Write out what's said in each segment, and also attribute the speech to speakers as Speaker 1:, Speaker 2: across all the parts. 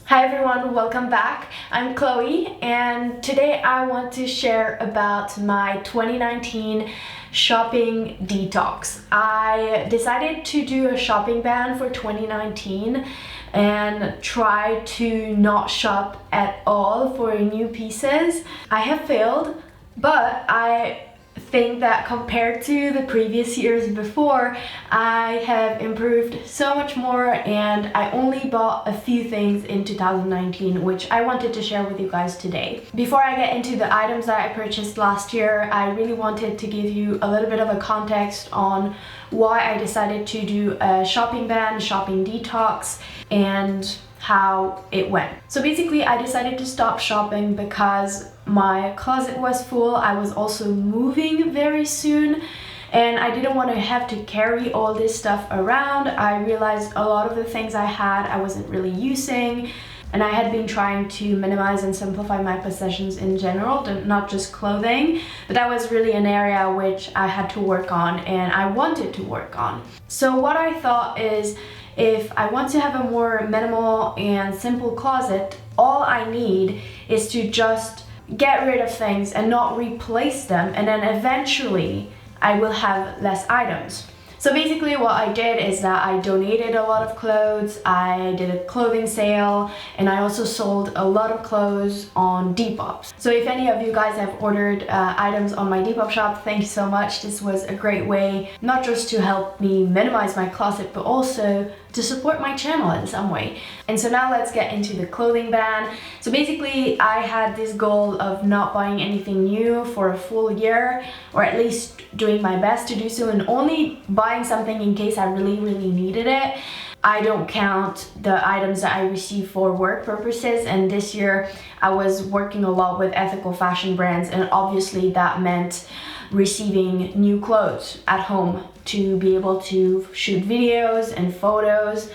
Speaker 1: Hi everyone, welcome back. I'm Chloe and today I want to share about my 2019 shopping detox. I decided to do a shopping ban for 2019 and try to not shop at all for new pieces. I have failed, but I think that compared to the previous years before, I have improved so much more, and I only bought a few things in 2019 which I wanted to share with you guys today. Before I get into the items that I purchased last year, I really wanted to give you a little bit of a context on why I decided to do a shopping ban, shopping detox, and how it went. So basically I decided to stop shopping because my closet was full. I was also moving very soon and I didn't want to have to carry all this stuff around. I realized a lot of the things I had I wasn't really using, and I had been trying to minimize and simplify my possessions in general, not just clothing, but that was really an area which I had to work on and I wanted to work on. So what I thought is, if I want to have a more minimal and simple closet, all I need is to just get rid of things and not replace them, and then eventually I will have less items. So basically what I did is that I donated a lot of clothes, I did a clothing sale, and I also sold a lot of clothes on Depop. So if any of you guys have ordered items on my Depop shop, thank you so much. This was a great way, not just to help me minimize my closet, but also to support my channel in some way. And so now let's get into the clothing ban. So basically I had this goal of not buying anything new for a full year, or at least doing my best to do so, and only buying something in case I really needed it. I don't count the items that I receive for work purposes, and this year I was working a lot with ethical fashion brands, and obviously that meant receiving new clothes at home to be able to shoot videos and photos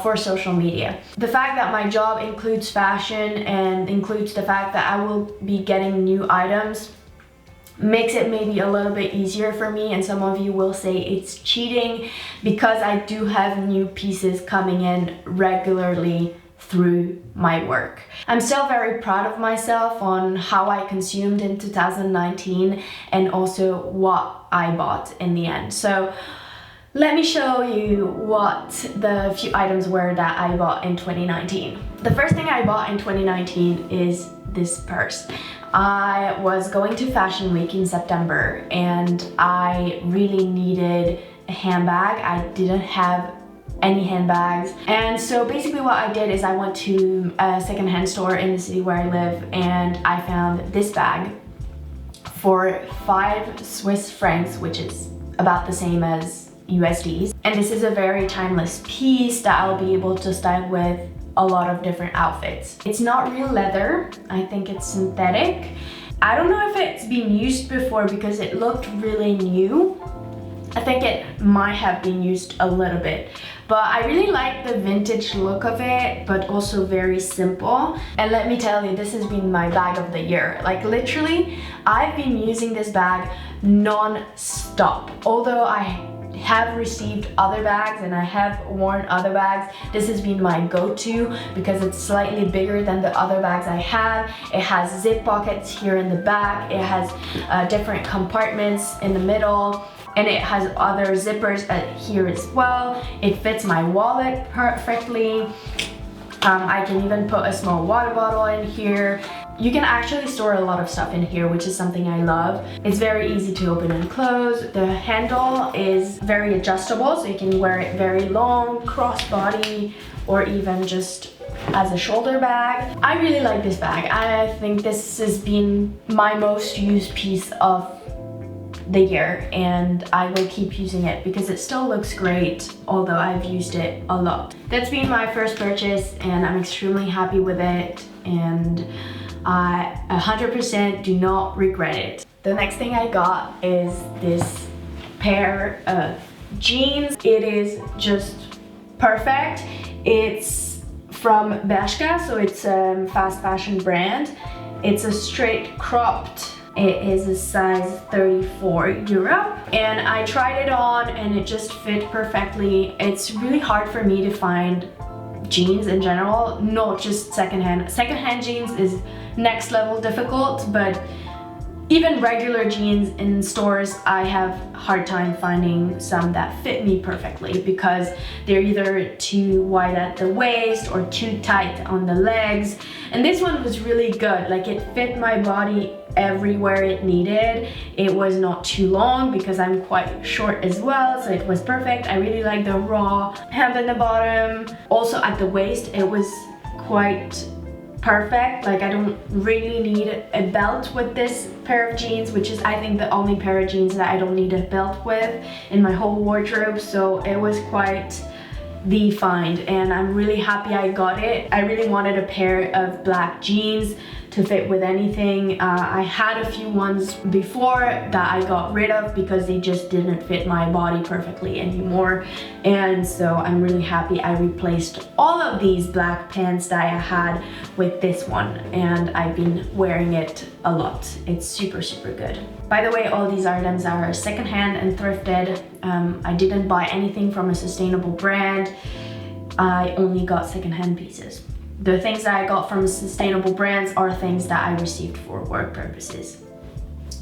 Speaker 1: for social media. The fact that my job includes fashion and includes the fact that I will be getting new items makes it maybe a little bit easier for me, and some of you will say it's cheating because I do have new pieces coming in regularly through my work. I'm still very proud of myself on how I consumed in 2019 and also what I bought in the end. So let me show you what the few items were that I bought in 2019. The first thing I bought in 2019 is this purse. I was going to Fashion Week in September and I really needed a handbag. I didn't have any handbags, and so basically what I did is I went to a secondhand store in the city where I live and I found this bag for 5 Swiss francs, which is about the same as USDs, and this is a very timeless piece that I'll be able to style with a lot of different outfits. It's not real leather, I think it's synthetic. I don't know if it's been used before because it looked really new. I think it might have been used a little bit, but I really like the vintage look of it, but also very simple. And let me tell you, this has been my bag of the year. Like literally, I've been using this bag non-stop. Although I have received other bags and I have worn other bags, this has been my go-to because it's slightly bigger than the other bags I have. It has zip pockets here in the back, it has different compartments in the middle, and it has other zippers here as well. It fits my wallet perfectly. I can even put a small water bottle in here. You can actually store a lot of stuff in here, which is something I love. It's very easy to open and close. The handle is very adjustable, so you can wear it very long, crossbody, or even just as a shoulder bag. I really like this bag. I think this has been my most used piece of the year, and I will keep using it because it still looks great, although I've used it a lot. That's been my first purchase and I'm extremely happy with it, and I 100% do not regret it. The next thing I got is this pair of jeans. It is just perfect. It's from Bershka, so it's a fast fashion brand. It's a straight cropped. It is a size 34 Europe, and I tried it on and it just fit perfectly. It's really hard for me to find jeans in general, not just secondhand. Secondhand jeans is next level difficult, but even regular jeans in stores, I have a hard time finding some that fit me perfectly because they're either too wide at the waist or too tight on the legs. And this one was really good. Like, it fit my body everywhere it needed. It was not too long because I'm quite short as well, so it was perfect. I really like the raw hem in the bottom. Also at the waist, it was quite perfect. Like, I don't really need a belt with this pair of jeans, which is I think the only pair of jeans that I don't need a belt with in my whole wardrobe. So it was quite the find, and I'm really happy I got it. I really wanted a pair of black jeans to fit with anything. I had a few ones before that I got rid of because they just didn't fit my body perfectly anymore, and so I'm really happy I replaced all of these black pants that I had with this one, and I've been wearing it a lot. It's super good. By the way, all these items are secondhand and thrifted. I didn't buy anything from a sustainable brand. I only got secondhand pieces. The things that I got from sustainable brands are things that I received for work purposes.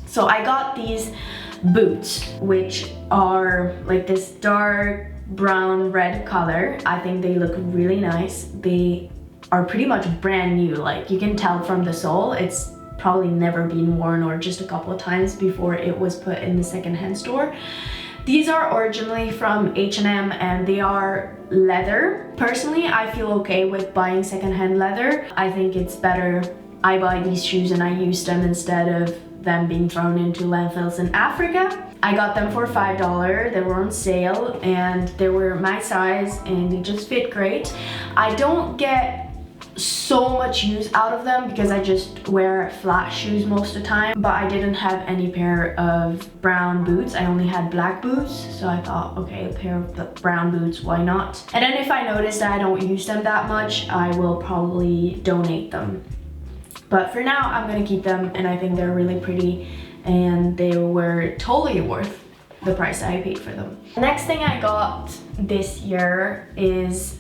Speaker 1: So I got these boots, which are like this dark brown red color. I think they look really nice. They are pretty much brand new. Like, you can tell from the sole, it's probably never been worn or just a couple of times before it was put in the secondhand store. These are originally from H&M and they are leather. Personally, I feel okay with buying secondhand leather. I think it's better I buy these shoes and I use them instead of them being thrown into landfills in Africa. I got them for $5. They were on sale and they were my size and they just fit great. I don't get so much use out of them because I just wear flat shoes most of the time, but I didn't have any pair of brown boots. I only had black boots, so I thought, okay, a pair of brown boots, why not? And then if I notice that I don't use them that much, I will probably donate them. But for now, I'm gonna keep them, and I think they're really pretty and they were totally worth the price that I paid for them. The next thing I got this year is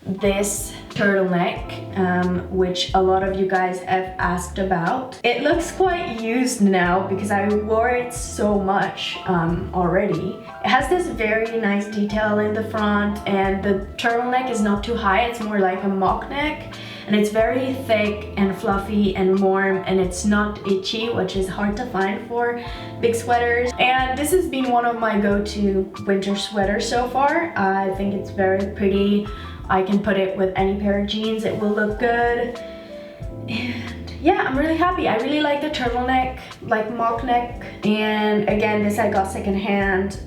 Speaker 1: this turtleneck, which a lot of you guys have asked about. It looks quite used now because I wore it so much already. It has this very nice detail in the front, and the turtleneck is not too high, it's more like a mock neck, and it's very thick and fluffy and warm, and it's not itchy, which is hard to find for big sweaters. And this has been one of my go-to winter sweaters so far. I think it's very pretty. I can put it with any pair of jeans, it will look good. And yeah, I'm really happy. I really like the turtleneck, like mock neck. And again, this I got secondhand.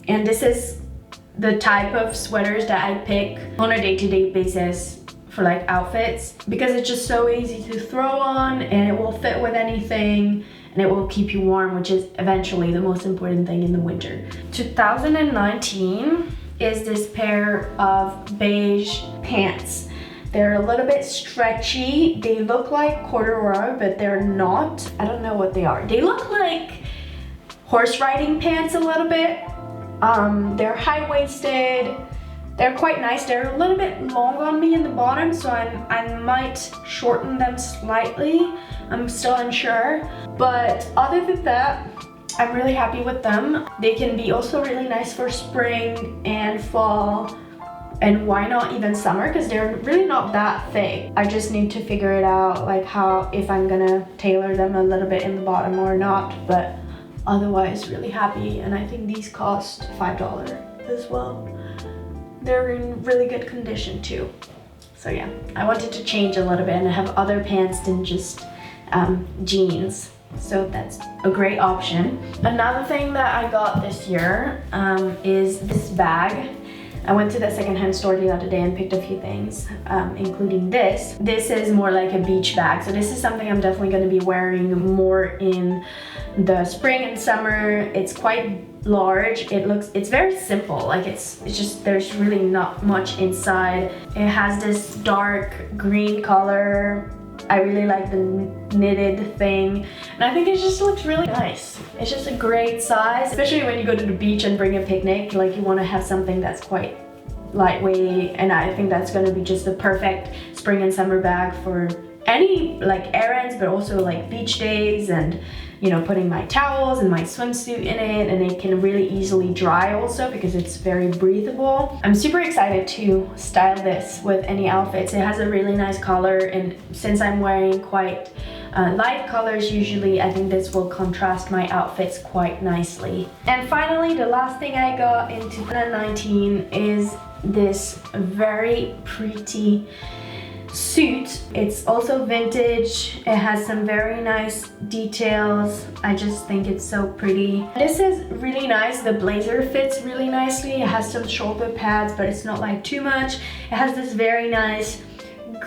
Speaker 1: And this is the type of sweaters that I pick on a day-to-day basis for like outfits, because it's just so easy to throw on and it will fit with anything and it will keep you warm, which is eventually the most important thing in the winter. 2019 is this pair of beige pants. They're a little bit stretchy. They look like corduroy, but they're not. I don't know what they are. They look like horse riding pants a little bit. They're high-waisted. They're quite nice. They're a little bit long on me in the bottom, so I might shorten them slightly. I'm still unsure. But other than that, I'm really happy with them. They can be also really nice for spring and fall, and why not even summer, because they're really not that thick. I just need to figure it out, like if I'm gonna tailor them a little bit in the bottom or not, but otherwise really happy. And I think these cost $5 as well. They're in really good condition too. So yeah, I wanted to change a little bit and have other pants than just jeans. So that's a great option. Another thing that I got this year is this bag. I went to the secondhand store the other day and picked a few things, including this. This is more like a beach bag. So this is something I'm definitely going to be wearing more in the spring and summer. It's quite large. It's very simple. Like it's just, there's really not much inside. It has this dark green color. I really like the knitted thing, and I think it just looks really nice. It's just a great size, especially when you go to the beach and bring a picnic. Like, you want to have something that's quite lightweight, and I think that's gonna be just the perfect spring and summer bag for any like errands, but also like beach days, and you know, putting my towels and my swimsuit in it, and it can really easily dry also because it's very breathable. I'm super excited to style this with any outfits. It has a really nice color, and since I'm wearing quite light colors usually, I think this will contrast my outfits quite nicely. And finally, the last thing I got in 2019 is this very pretty suit. It's also vintage. It has some very nice details. I just think it's so pretty. This is really nice. The blazer fits really nicely. It has some shoulder pads, but it's not like too much. It has this very nice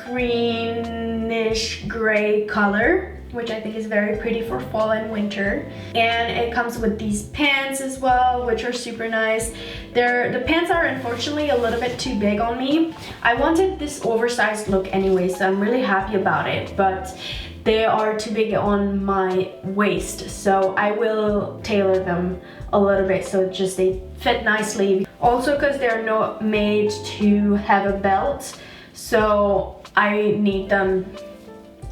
Speaker 1: greenish gray color, which I think is very pretty for fall and winter. And it comes with these pants as well, which are super nice. The pants are unfortunately a little bit too big on me. I wanted this oversized look anyway, so I'm really happy about it, but they are too big on my waist, so I will tailor them a little bit so just they fit nicely. Also because they're not made to have a belt, so I need them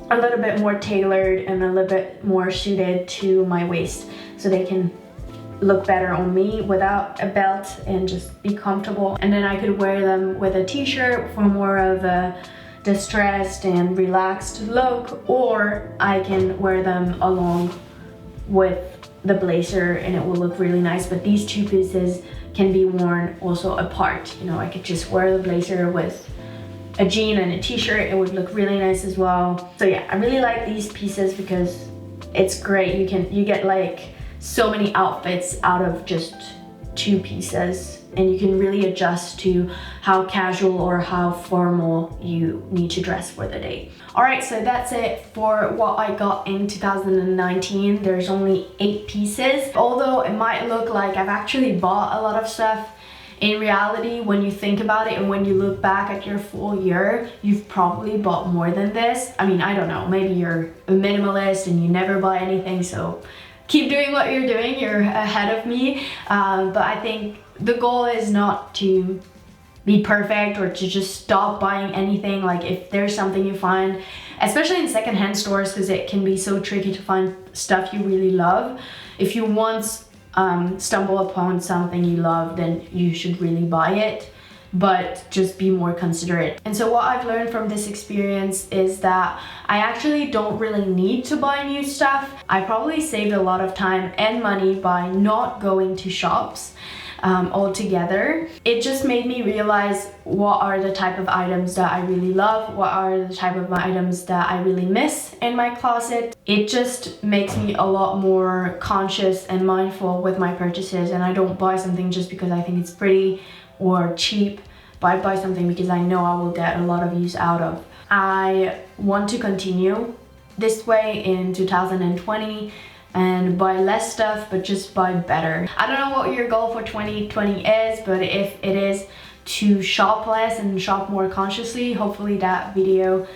Speaker 1: a little bit more tailored and a little bit more suited to my waist so they can look better on me without a belt and just be comfortable. And then I could wear them with a t-shirt for more of a distressed and relaxed look, or I can wear them along with the blazer and it will look really nice. But these two pieces can be worn also apart. You know, I could just wear the blazer with a jean and a t-shirt. It would look really nice as well. So yeah, I really like these pieces because it's great. You get like so many outfits out of just two pieces, and you can really adjust to how casual or how formal you need to dress for the day. All right, so that's it for what I got in 2019. There's only 8 pieces. Although it might look like I've actually bought a lot of stuff, in reality, when you think about it and when you look back at your full year, you've probably bought more than this. I mean, I don't know, maybe you're a minimalist and you never buy anything, so keep doing what you're doing, you're ahead of me. But I think the goal is not to be perfect or to just stop buying anything. Like if there's something you find, especially in secondhand stores, because it can be so tricky to find stuff you really love. If you once stumble upon something you love, then you should really buy it, but just be more considerate. And so what I've learned from this experience is that I actually don't really need to buy new stuff. I probably saved a lot of time and money by not going to shops altogether. It just made me realize what are the type of items that I really love, what are the type of items that I really miss in my closet. It just makes me a lot more conscious and mindful with my purchases, and I don't buy something just because I think it's pretty or cheap, but I buy something because I know I will get a lot of use out of. I want to continue this way in 2020 and buy less stuff, but just buy better. I don't know what your goal for 2020 is, but if it is to shop less and shop more consciously, hopefully that video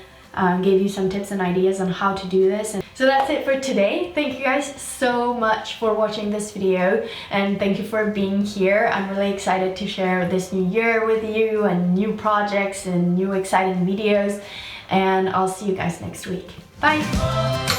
Speaker 1: gave you some tips and ideas on how to do this. And so that's it for today. Thank you guys so much for watching this video, and thank you for being here. I'm really excited to share this new year with you and new projects and new exciting videos, and I'll see you guys next week. Bye!